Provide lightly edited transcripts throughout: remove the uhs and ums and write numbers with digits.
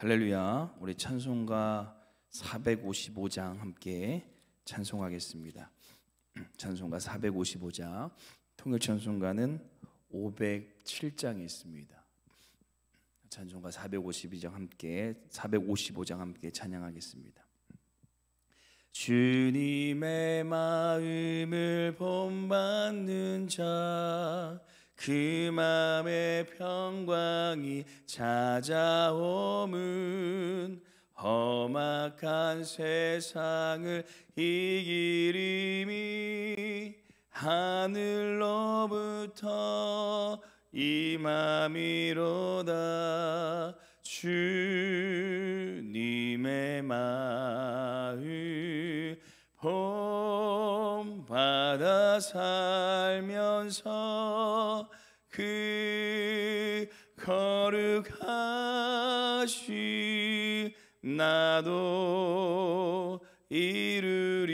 할렐루야. 우리 찬송가 455장 함께 찬송하겠습니다. 찬송가 455장, 통일찬송가는 507장이 있습니다. 찬송가 455장 함께 찬양하겠습니다. 주님의 마음을 본받는 자, 그 맘의 평강이 찾아오면 험악한 세상을 이기리니 하늘로부터 임함이로다. 주님의 마음 본받아 살면서 그 거룩하신 나도 이루리.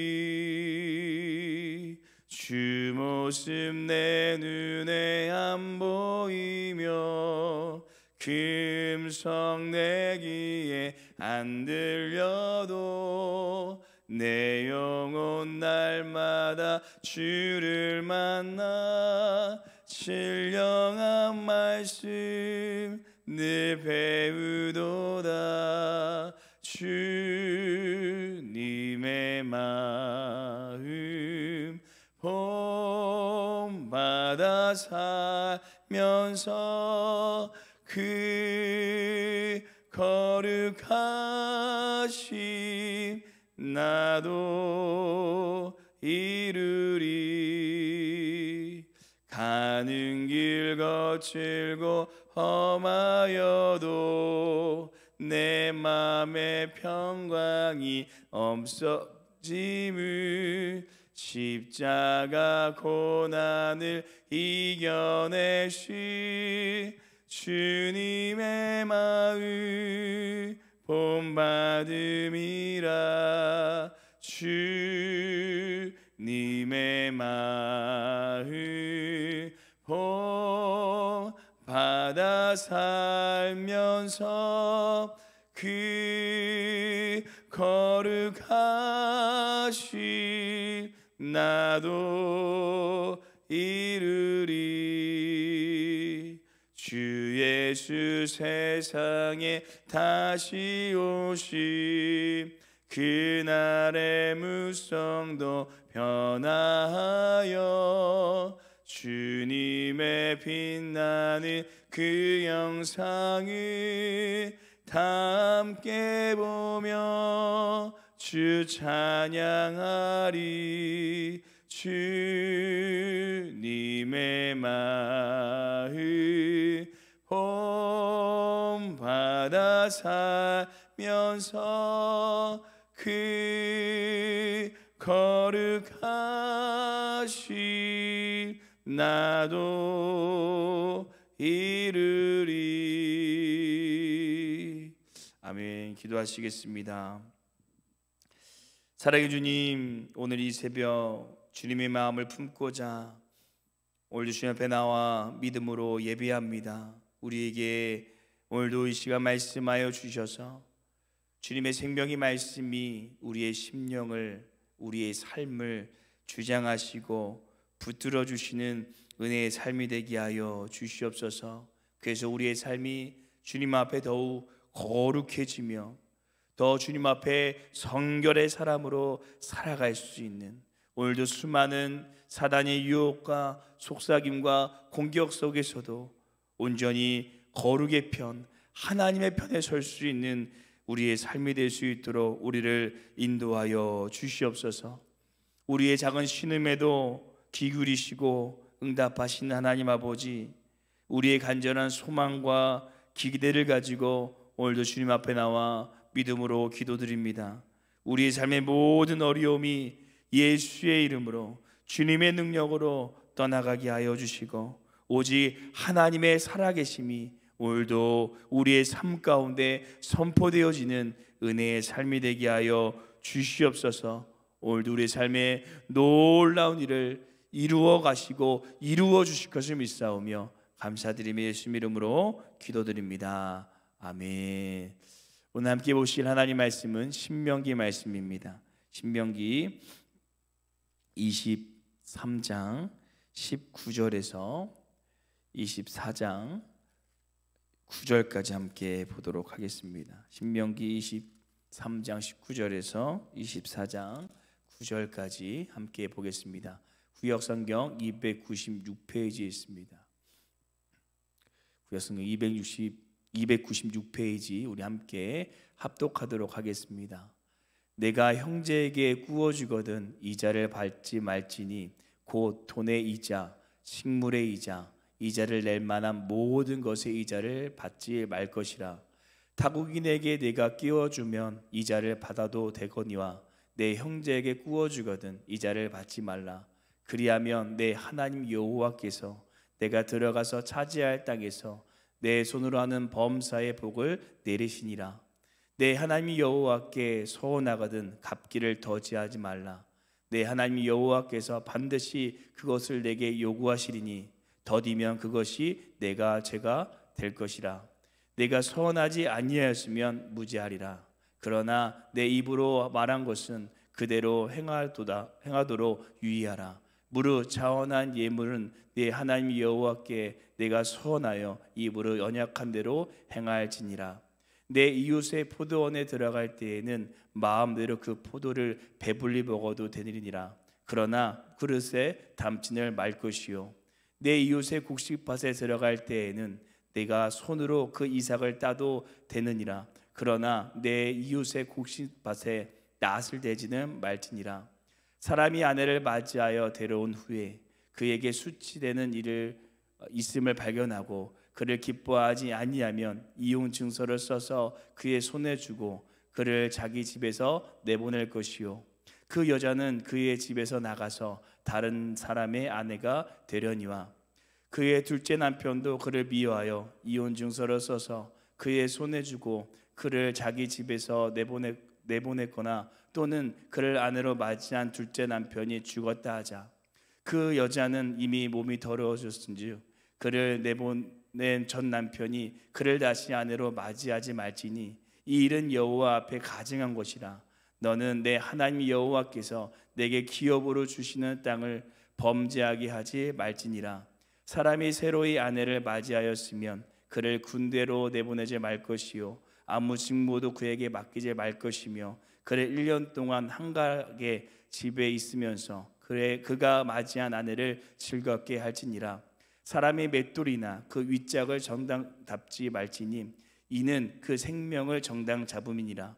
주 모습 내 눈에 안 보이며 그 음성 내 귀에 안 들려도 내 영혼 날마다 주를 만나 신령한 말씀 늘 배우도다. 주님의 마음 본받아 살면서 그 거룩하신 나도 이루리. 가는 길 거칠고 험하여도 내 맘의 평강이 없어짐을 십자가 고난을 이겨내시 주님의 마음 본받음이라. 주님의 마음 본받아 살면서 그 거룩하신 나도 이루리. 주 예수 세상에 다시 오심 그날의 무성도 변화하여 주님의 빛나는 그 영상을 다 함께 보며 주 찬양하리. 주님의 마음 본받아 살면서 그 거룩하신 나도 이루리. 아멘. 기도하시겠습니다. 사랑의 주님, 오늘 이 새벽 주님의 마음을 품고자 오늘도 주님 앞에 나와 믿음으로 예배합니다. 우리에게 오늘도 이 시간 말씀하여 주셔서 주님의 생명의 말씀이 우리의 심령을, 우리의 삶을 주장하시고 붙들어 주시는 은혜의 삶이 되게 하여 주시옵소서. 그래서 우리의 삶이 주님 앞에 더욱 거룩해지며 더 주님 앞에 성결의 사람으로 살아갈 수 있는, 오늘도 수많은 사단의 유혹과 속삭임과 공격 속에서도 온전히 거룩의 편, 하나님의 편에 설 수 있는 우리의 삶이 될 수 있도록 우리를 인도하여 주시옵소서. 우리의 작은 신음에도 귀 기울이시고 응답하시는 하나님 아버지, 우리의 간절한 소망과 기대를 가지고 오늘도 주님 앞에 나와 믿음으로 기도드립니다. 우리의 삶의 모든 어려움이 예수의 이름으로 주님의 능력으로 떠나가게 하여 주시고 오직 하나님의 살아계심이 오늘도 우리의 삶 가운데 선포되어지는 은혜의 삶이 되게 하여 주시옵소서. 오늘도 우리의 삶에 놀라운 일을 이루어 가시고 이루어 주실 것을 믿사오며 감사드리며 예수 이름으로 기도드립니다. 아멘. 오늘 함께 보실 하나님 말씀은 신명기 말씀입니다. 신명기 23장 19절에서 24장 9절까지 함께 보도록 하겠습니다. 신명기 23장 19절에서 24장 9절까지 함께 보겠습니다. 구역성경 296페이지에 있습니다. 구역성경 296페이지 우리 함께 합독하도록 하겠습니다. 내가 형제에게 구워주거든 이자를 받지 말지니 곧 돈의 이자, 식물의 이자, 이자를 낼 만한 모든 것의 이자를 받지 말 것이라. 타국인에게 내가 끼워주면 이자를 받아도 되거니와 내 형제에게 구워주거든 이자를 받지 말라. 그리하면 내 하나님 여호와께서 내가 들어가서 차지할 땅에서 내 손으로 하는 범사의 복을 내리시니라. 내 하나님 여호와께 소원하거든 갚기를 더디하지 말라. 내 하나님 여호와께서 반드시 그것을 내게 요구하시리니 더디면 그것이 내가 죄가 될 것이라. 내가 소원하지 아니하였으면 무죄하리라. 그러나 내 입으로 말한 것은 그대로 행하도록 유의하라. 무릇 자원한 예물은 내 하나님 여호와께 내가 소원하여 입으로 언약한 대로 행할지니라. 내 이웃의 포도원에 들어갈 때에는 마음대로 그 포도를 배불리 먹어도 되느니라. 그러나 그릇에 담지를 말 것이요. 내 이웃의 곡식밭에 들어갈 때에는 내가 손으로 그 이삭을 따도 되느니라. 그러나 내 이웃의 곡식밭에 낫을 대지는 말지니라. 사람이 아내를 맞이하여 데려온 후에 그에게 수치되는 일을 있음을 발견하고 그를 기뻐하지 아니하면 이혼 증서를 써서 그의 손에 주고 그를 자기 집에서 내보낼 것이요. 그 여자는 그의 집에서 나가서 다른 사람의 아내가 되려니와 그의 둘째 남편도 그를 미워하여 이혼 증서를 써서 그의 손에 주고 그를 자기 집에서 내보냈거나 또는 그를 아내로 맞이한 둘째 남편이 죽었다 하자. 그 여자는 이미 몸이 더러워졌은즉 그를 내보낸 전 남편이 그를 다시 아내로 맞이하지 말지니 이 일은 여호와 앞에 가증한 것이라. 너는 내 하나님 여호와께서 내게 기업으로 주시는 땅을 범죄하게 하지 말지니라. 사람이 새로이 아내를 맞이하였으면 그를 군대로 내보내지 말 것이요 아무 직무도 그에게 맡기지 말 것이며 그를 1년 동안 한가하게 집에 있으면서 그가 맞이한 아내를 즐겁게 할지니라. 사람이 맷돌이나 그 윗짝을 정당 잡지 말지니 이는 그 생명을 정당 잡음이니라.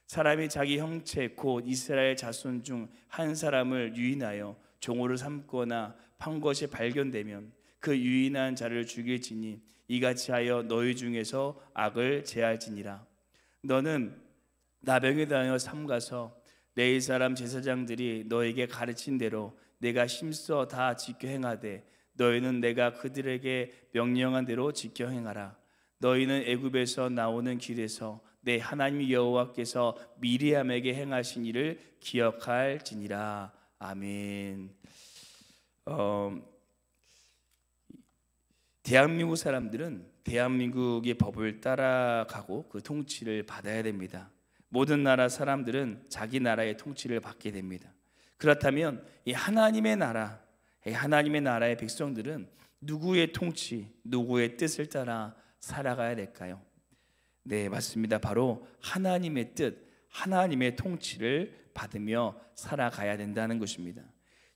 사람이 자기 형체 곧 이스라엘 자손 중 한 사람을 유인하여 종으로 삼거나 판 것이 발견되면 그 유인한 자를 죽일지니 이같이 하여 너희 중에서 악을 제할지니라. 너는 나병에 다녀 삼가서 레위 사람 제사장들이 너에게 가르친 대로 내가 힘써 다 지켜 행하되 너희는 내가 그들에게 명령한 대로 지켜 행하라. 너희는 애굽에서 나오는 길에서 내 하나님 여호와께서 미리암에게 행하신 일을 기억할지니라. 아멘. 대한민국 사람들은 대한민국의 법을 따라가고 그 통치를 받아야 됩니다. 모든 나라 사람들은 자기 나라의 통치를 받게 됩니다. 그렇다면 이 하나님의 나라의 백성들은 누구의 통치, 누구의 뜻을 따라 살아가야 될까요? 네, 맞습니다. 바로 하나님의 뜻, 하나님의 통치를 받으며 살아가야 된다는 것입니다.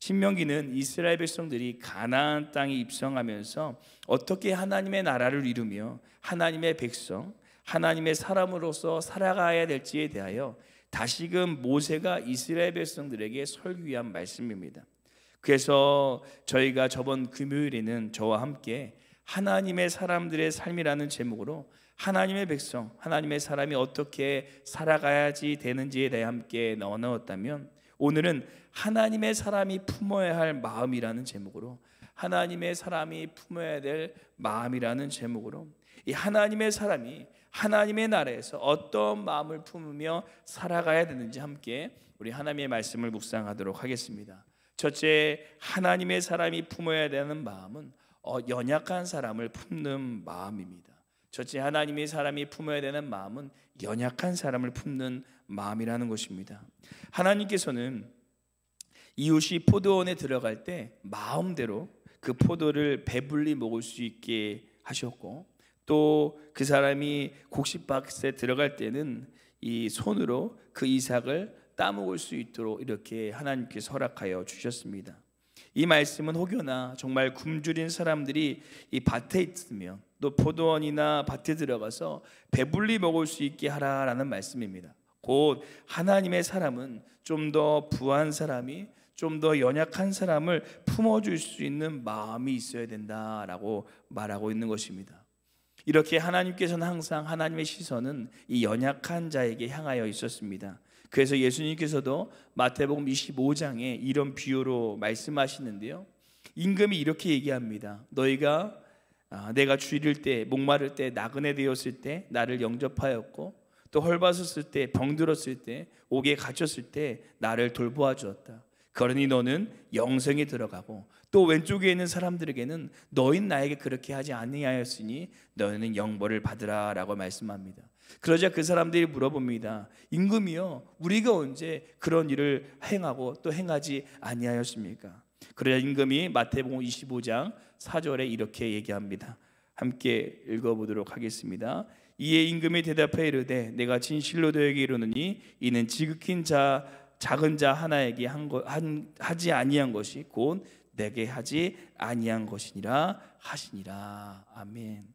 신명기는 이스라엘 백성들이 가나안 땅에 입성하면서 어떻게 하나님의 나라를 이루며 하나님의 백성, 하나님의 사람으로서 살아가야 될지에 대하여 다시금 모세가 이스라엘 백성들에게 설교한 말씀입니다. 그래서 저희가 저번 금요일에는 저와 함께 하나님의 사람들의 삶이라는 제목으로 하나님의 백성, 하나님의 사람이 어떻게 살아가야지 되는지에 대해 함께 나누었다면, 오늘은 하나님의 사람이 품어야 할 마음이라는 제목으로, 하나님의 사람이 품어야 될 마음이라는 제목으로, 이 하나님의 사람이 하나님의 나라에서 어떤 마음을 품으며 살아가야 되는지 함께 우리 하나님의 말씀을 묵상하도록 하겠습니다. 첫째, 하나님의 사람이 품어야 되는 마음은 연약한 사람을 품는 마음입니다. 첫째, 하나님의 사람이 품어야 되는 마음은 연약한 사람을 품는 마음이라는 것입니다. 하나님께서는 이웃이 포도원에 들어갈 때 마음대로 그 포도를 배불리 먹을 수 있게 하셨고, 또 그 사람이 곡식밭에 들어갈 때는 이 손으로 그 이삭을 따먹을 수 있도록 이렇게 하나님께서 허락하여 주셨습니다. 이 말씀은 혹여나 정말 굶주린 사람들이 이 밭에 있으면, 또 포도원이나 밭에 들어가서 배불리 먹을 수 있게 하라라는 말씀입니다. 곧 하나님의 사람은 좀 더 부한 사람이, 좀 더 연약한 사람을 품어줄 수 있는 마음이 있어야 된다라고 말하고 있는 것입니다. 이렇게 하나님께서는 항상 하나님의 시선은 이 연약한 자에게 향하여 있었습니다. 그래서 예수님께서도 마태복음 25장에 이런 비유로 말씀하시는데요, 임금이 이렇게 얘기합니다. 너희가 내가 주일일 때, 목마를 때, 나그네 되었을 때 나를 영접하였고, 또 헐벗었을 때, 병들었을 때, 옥에 갇혔을 때 나를 돌보아 주었다. 그러니 너는 영생에 들어가고, 또 왼쪽에 있는 사람들에게는 너희는 나에게 그렇게 하지 아니하였으니 너희는 영벌을 받으라 라고 말씀합니다. 그러자 그 사람들이 물어봅니다. 임금이여, 우리가 언제 그런 일을 행하고 또 행하지 아니하였습니까? 그러자 임금이 마태복음 25장 4절에 이렇게 얘기합니다. 함께 읽어보도록 하겠습니다. 이에 임금이 대답하여 이르되 내가 진실로 너에게 이르노니 이는 지극히 작은 자 하나에게 하지 아니한 것이 곧 내게 하지 아니한 것이니라 하시니라. 아멘.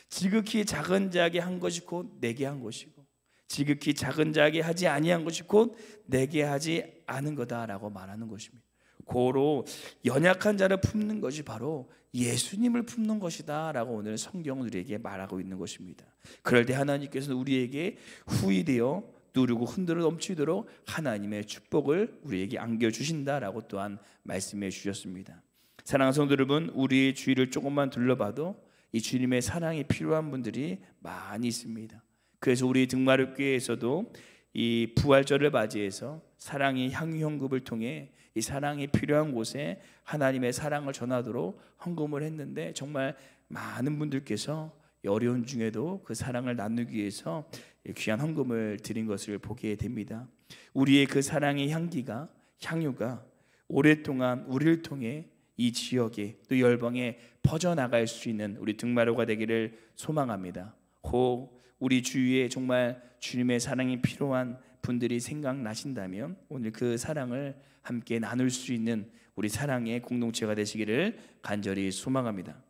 지극히 작은 자에게 한 것이 곧 내게 한 것이고, 지극히 작은 자에게 하지 아니한 것이 곧 내게 하지 않은 거다라고 말하는 것입니다. 고로 연약한 자를 품는 것이 바로 예수님을 품는 것이다 라고 오늘 성경은 우리에게 말하고 있는 것입니다. 그럴 때 하나님께서는 우리에게 후일되어 누르고 흔들어 넘치도록 하나님의 축복을 우리에게 안겨주신다라고 또한 말씀해 주셨습니다. 사랑하는 성도 여러분, 우리의 주위를 조금만 둘러봐도 이 주님의 사랑이 필요한 분들이 많이 있습니다. 그래서 우리 등마룻교회에서도 이 부활절을 맞이해서 사랑의 향유헌금을 통해 이 사랑이 필요한 곳에 하나님의 사랑을 전하도록 헌금을 했는데, 정말 많은 분들께서 어려운 중에도 그 사랑을 나누기 위해서 귀한 헌금을 드린 것을 보게 됩니다. 우리의 그 사랑의 향유가 오랫동안 우리를 통해 이 지역에 또 열방에 퍼져나갈 수 있는 우리 등마루가 되기를 소망합니다. 혹 우리 주위에 정말 주님의 사랑이 필요한 분들이 생각나신다면 오늘 그 사랑을 함께 나눌 수 있는 우리 사랑의 공동체가 되시기를 간절히 소망합니다.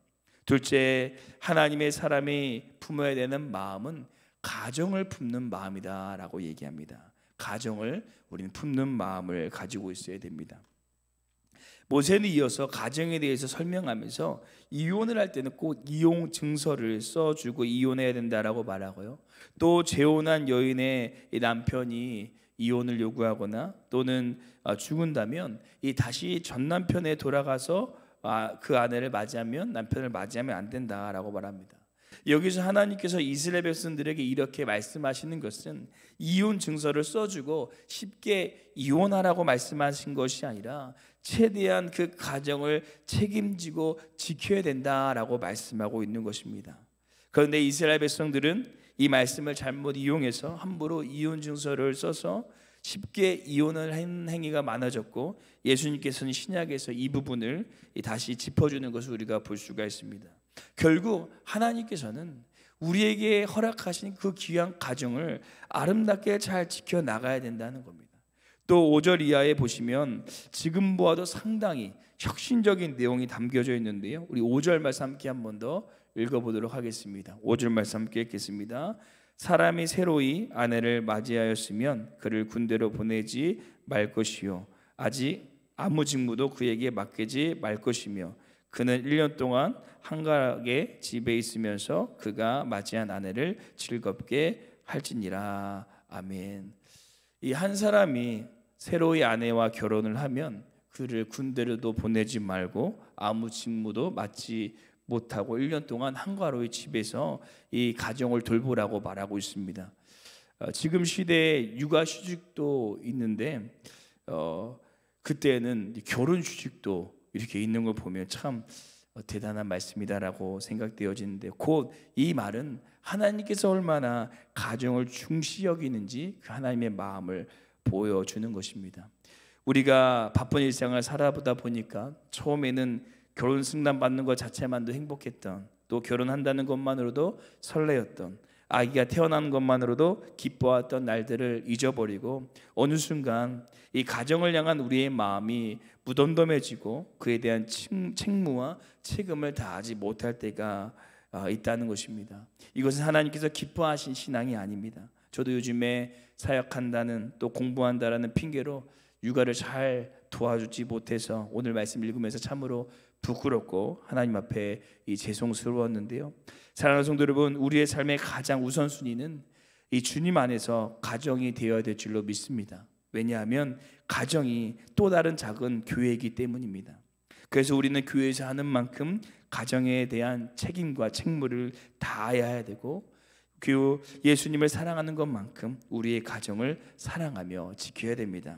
둘째, 하나님의 사람이 품어야 되는 마음은 가정을 품는 마음이다 라고 얘기합니다. 가정을 우리는 품는 마음을 가지고 있어야 됩니다. 모세는 이어서 가정에 대해서 설명하면서 이혼을 할 때는 꼭 이혼 증서를 써주고 이혼해야 된다라고 말하고요, 또 재혼한 여인의 남편이 이혼을 요구하거나 또는 죽은다면 이 다시 전 남편에 돌아가서 그 아내를 맞이하면, 남편을 맞이하면 안 된다라고 말합니다. 여기서 하나님께서 이스라엘 백성들에게 이렇게 말씀하시는 것은 이혼 증서를 써주고 쉽게 이혼하라고 말씀하신 것이 아니라 최대한 그 가정을 책임지고 지켜야 된다라고 말씀하고 있는 것입니다. 그런데 이스라엘 백성들은 이 말씀을 잘못 이용해서 함부로 이혼 증서를 써서 쉽게 이혼을 한 행위가 많아졌고, 예수님께서는 신약에서 이 부분을 다시 짚어주는 것을 우리가 볼 수가 있습니다. 결국 하나님께서는 우리에게 허락하신 그 귀한 가정을 아름답게 잘 지켜나가야 된다는 겁니다. 또 5절 이하에 보시면 지금 보아도 상당히 혁신적인 내용이 담겨져 있는데요, 우리 5절 말씀 함께 한 번 더 읽어보도록 하겠습니다. 5절 말씀 함께 읽겠습니다. 사람이 새로이 아내를 맞이하였으면 그를 군대로 보내지 말 것이요 아직 아무 직무도 그에게 맡기지 말 것이며 그는 1년 동안 한가하게 집에 있으면서 그가 맞이한 아내를 즐겁게 할지니라. 아멘. 이 한 사람이 새로이 아내와 결혼을 하면 그를 군대로도 보내지 말고 아무 직무도 맡지 못하고 1년 동안 한가로이 집에서 이 가정을 돌보라고 말하고 있습니다. 지금 시대에 육아휴직도 있는데 그때는 결혼휴직도 이렇게 있는 걸 보면 참 대단한 말씀이다라고 생각되어지는데, 곧 이 말은 하나님께서 얼마나 가정을 중시 여기는지 그 하나님의 마음을 보여주는 것입니다. 우리가 바쁜 일상을 살아보다 보니까 처음에는 결혼 승낙 받는 것 자체만도 행복했던, 또 결혼한다는 것만으로도 설레었던, 아기가 태어나는 것만으로도 기뻐했던 날들을 잊어버리고 어느 순간 이 가정을 향한 우리의 마음이 무덤덤해지고 그에 대한 책무와 책임을 다하지 못할 때가 있다는 것입니다. 이것은 하나님께서 기뻐하신 신앙이 아닙니다. 저도 요즘에 사역한다는, 또 공부한다라는 핑계로 육아를 잘 도와주지 못해서 오늘 말씀 읽으면서 참으로 부끄럽고 하나님 앞에 죄송스러웠는데요. 사랑하는 성도 여러분, 우리의 삶의 가장 우선순위는 이 주님 안에서 가정이 되어야 될 줄로 믿습니다. 왜냐하면 가정이 또 다른 작은 교회이기 때문입니다. 그래서 우리는 교회에서 하는 만큼 가정에 대한 책임과 책무를 다해야 되고, 예수님을 사랑하는 것만큼 우리의 가정을 사랑하며 지켜야 됩니다.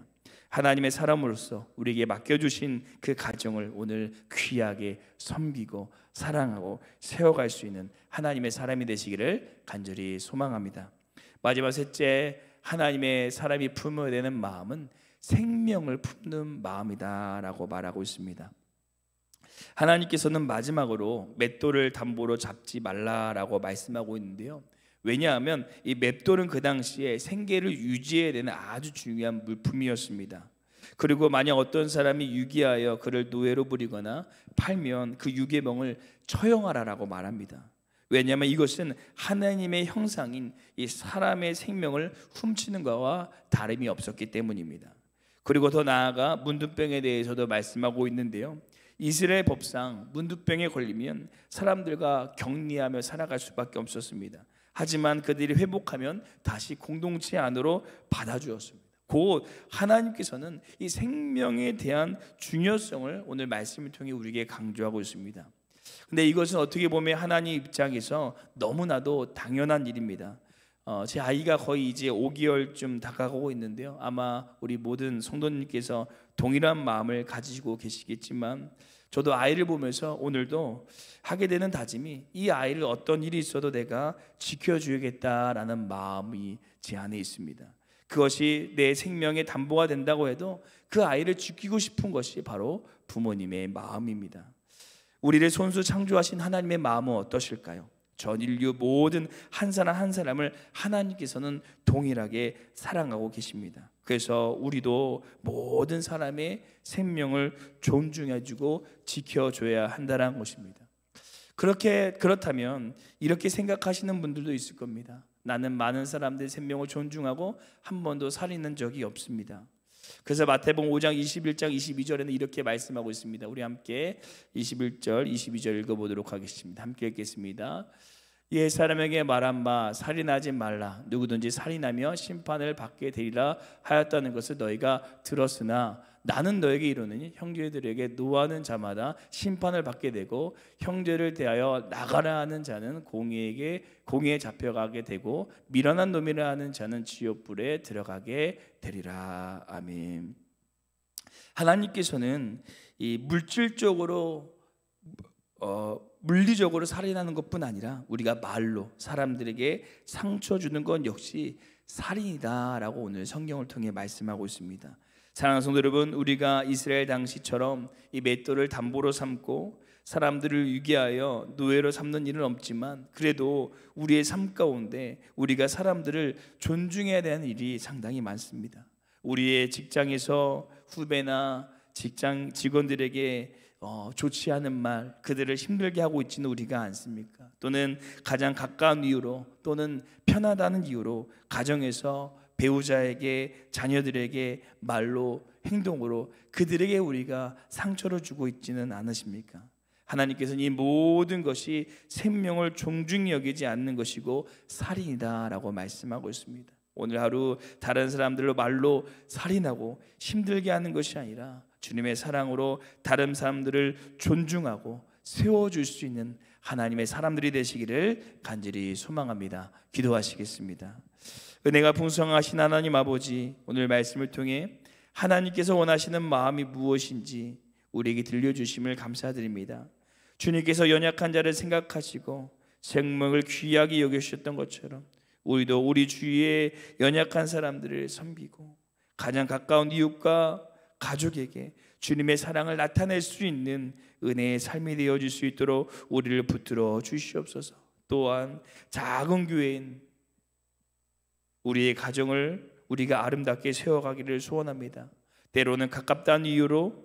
하나님의 사람으로서 우리에게 맡겨주신 그 가정을 오늘 귀하게 섬기고 사랑하고 세워갈 수 있는 하나님의 사람이 되시기를 간절히 소망합니다. 마지막 셋째, 하나님의 사람이 품어야 되는 마음은 생명을 품는 마음이다라고 말하고 있습니다. 하나님께서는 마지막으로 맷돌을 담보로 잡지 말라라고 말씀하고 있는데요. 왜냐하면 이 맷돌은 그 당시에 생계를 유지해야 되는 아주 중요한 물품이었습니다. 그리고 만약 어떤 사람이 유기하여 그를 노예로 부리거나 팔면 그 유괴명을 처형하라라고 말합니다. 왜냐하면 이것은 하나님의 형상인 이 사람의 생명을 훔치는 것과 다름이 없었기 때문입니다. 그리고 더 나아가 문둥병에 대해서도 말씀하고 있는데요. 이스라엘 법상 문둥병에 걸리면 사람들과 격리하며 살아갈 수밖에 없었습니다. 하지만 그들이 회복하면 다시 공동체 안으로 받아주었습니다. 곧 하나님께서는 이 생명에 대한 중요성을 오늘 말씀을 통해 우리에게 강조하고 있습니다. 근데 이것은 어떻게 보면 하나님 입장에서 너무나도 당연한 일입니다. 제 아이가 거의 이제 5개월쯤 다가가고 있는데요. 아마 우리 모든 성도님께서 동일한 마음을 가지고 계시겠지만, 저도 아이를 보면서 오늘도 하게 되는 다짐이, 이 아이를 어떤 일이 있어도 내가 지켜줘야겠다라는 마음이 제 안에 있습니다. 그것이 내 생명의 담보가 된다고 해도 그 아이를 지키고 싶은 것이 바로 부모님의 마음입니다. 우리를 손수 창조하신 하나님의 마음은 어떠실까요? 전 인류 모든 한 사람 한 사람을 하나님께서는 동일하게 사랑하고 계십니다. 그래서 우리도 모든 사람의 생명을 존중해주고 지켜줘야 한다는 것입니다. 그렇다면 이렇게 생각하시는 분들도 있을 겁니다. 나는 많은 사람들의 생명을 존중하고 한 번도 살인한 적이 없습니다. 그래서 마태복음 5장 21장 22절에는 이렇게 말씀하고 있습니다. 우리 함께 21절 22절 읽어보도록 하겠습니다. 함께 읽겠습니다. 옛 사람에게 말한 바 살인하지 말라. 누구든지 살인하며 심판을 받게 되리라 하였다는 것을 너희가 들었으나 나는 너에게 이르노니 형제들에게 노하는 자마다 심판을 받게 되고 형제를 대하여 나가라 하는 자는 공의에 잡혀가게 되고 미련한 놈이라 하는 자는 지옥불에 들어가게 되리라. 아멘. 하나님께서는 이 물리적으로 살인하는 것뿐 아니라 우리가 말로 사람들에게 상처 주는 건 역시 살인이다라고 오늘 성경을 통해 말씀하고 있습니다. 사랑하는 성도 여러분, 우리가 이스라엘 당시처럼 이 맷돌을 담보로 삼고 사람들을 유기하여 노예로 삼는 일은 없지만, 그래도 우리의 삶 가운데 우리가 사람들을 존중해야 되는 일이 상당히 많습니다. 우리의 직장에서 후배나 직장 직원들에게 좋지 않은 말, 그들을 힘들게 하고 있지는 우리가 않습니까? 또는 가장 가까운 이유로, 또는 편하다는 이유로 가정에서 배우자에게, 자녀들에게 말로, 행동으로 그들에게 우리가 상처를 주고 있지는 않으십니까? 하나님께서는 이 모든 것이 생명을 존중히 여기지 않는 것이고 살인이다라고 말씀하고 있습니다. 오늘 하루 다른 사람들로 말로 살인하고 힘들게 하는 것이 아니라 주님의 사랑으로 다른 사람들을 존중하고 세워줄 수 있는 하나님의 사람들이 되시기를 간절히 소망합니다. 기도하시겠습니다. 은혜가 풍성하신 하나님 아버지, 오늘 말씀을 통해 하나님께서 원하시는 마음이 무엇인지 우리에게 들려주심을 감사드립니다. 주님께서 연약한 자를 생각하시고 생명을 귀하게 여기셨던 것처럼 우리도 우리 주위의 연약한 사람들을 섬기고 가장 가까운 이웃과 가족에게 주님의 사랑을 나타낼 수 있는 은혜의 삶이 되어질 수 있도록 우리를 붙들어 주시옵소서. 또한 작은 교회인 우리의 가정을 우리가 아름답게 세워가기를 소원합니다. 때로는 가깝다는 이유로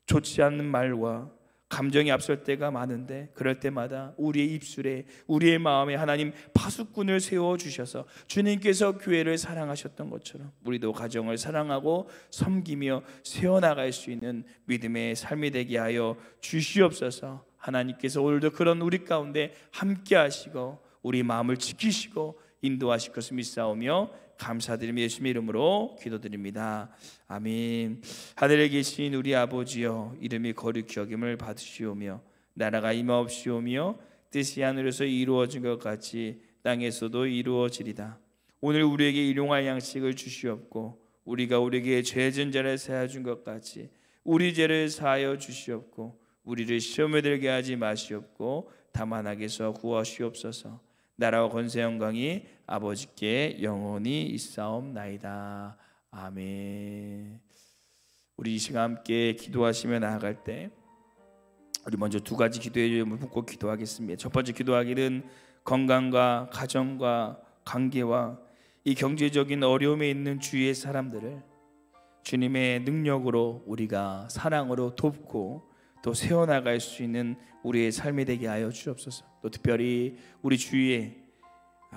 좋지 않는 말과 감정이 앞설 때가 많은데 그럴 때마다 우리의 입술에 우리의 마음에 하나님 파수꾼을 세워주셔서 주님께서 교회를 사랑하셨던 것처럼 우리도 가정을 사랑하고 섬기며 세워나갈 수 있는 믿음의 삶이 되게 하여 주시옵소서. 하나님께서 오늘도 그런 우리 가운데 함께 하시고 우리 마음을 지키시고 인도하실 것을 믿사오며 감사드리며 예수님의 이름으로 기도드립니다. 아멘. 하늘에 계신 우리 아버지여, 이름이 거룩히 여김을 받으시오며 나라가 임하옵시오며 뜻이 하늘에서 이루어진 것 같이 땅에서도 이루어지리다. 오늘 우리에게 일용할 양식을 주시옵고 우리가 우리에게 죄진 자를 사하여 준 것 같이 우리 죄를 사하여 주시옵고 우리를 시험에 들게 하지 마시옵고 다만 악에서 구하시옵소서. 나라와 권세 영광이 아버지께 영원히 있사옵나이다. 아멘. 우리 이 시간 함께 기도하시며 나아갈 때 우리 먼저 두 가지 기도의 제목을 붙고 기도하겠습니다. 첫 번째 기도하기는 건강과 가정과 관계와 이 경제적인 어려움에 있는 주위의 사람들을 주님의 능력으로 우리가 사랑으로 돕고 또 세워나갈 수 있는 우리의 삶이 되게 하여 주옵소서. 또 특별히 우리 주위에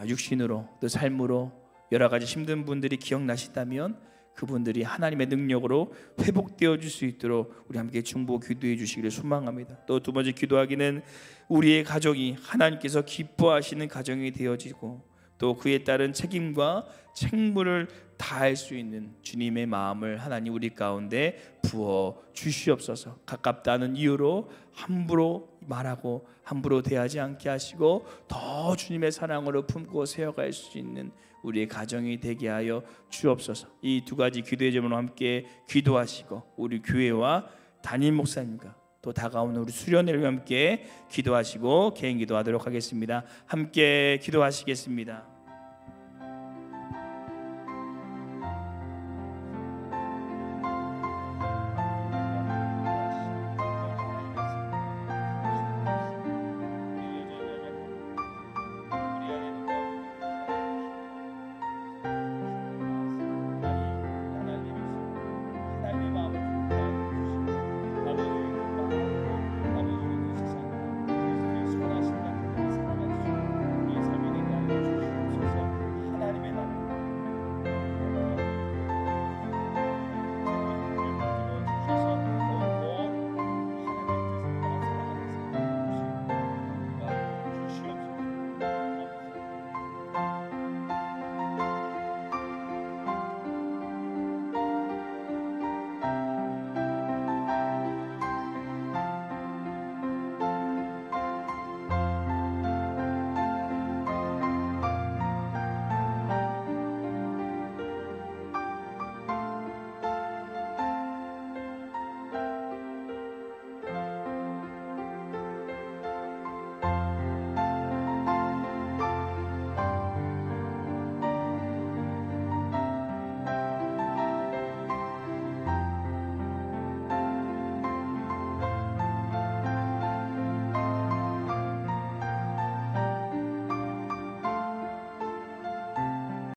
육신으로 또 삶으로 여러 가지 힘든 분들이 기억나시다면 그분들이 하나님의 능력으로 회복되어 줄 수 있도록 우리 함께 중보 기도해 주시기를 소망합니다. 또 두 번째 기도하기는 우리의 가정이 하나님께서 기뻐하시는 가정이 되어지고 또 그에 따른 책임과 책무를 다할 수 있는 주님의 마음을 하나님 우리 가운데 부어 주시옵소서. 가깝다는 이유로 함부로 말하고 함부로 대하지 않게 하시고 더 주님의 사랑으로 품고 세워갈 수 있는 우리의 가정이 되게 하여 주옵소서. 이 두 가지 기도의 제목으로 함께 기도하시고 우리 교회와 담임 목사님과 또 다가오는 우리 수련회를 함께 기도하시고 개인 기도하도록 하겠습니다. 함께 기도하시겠습니다.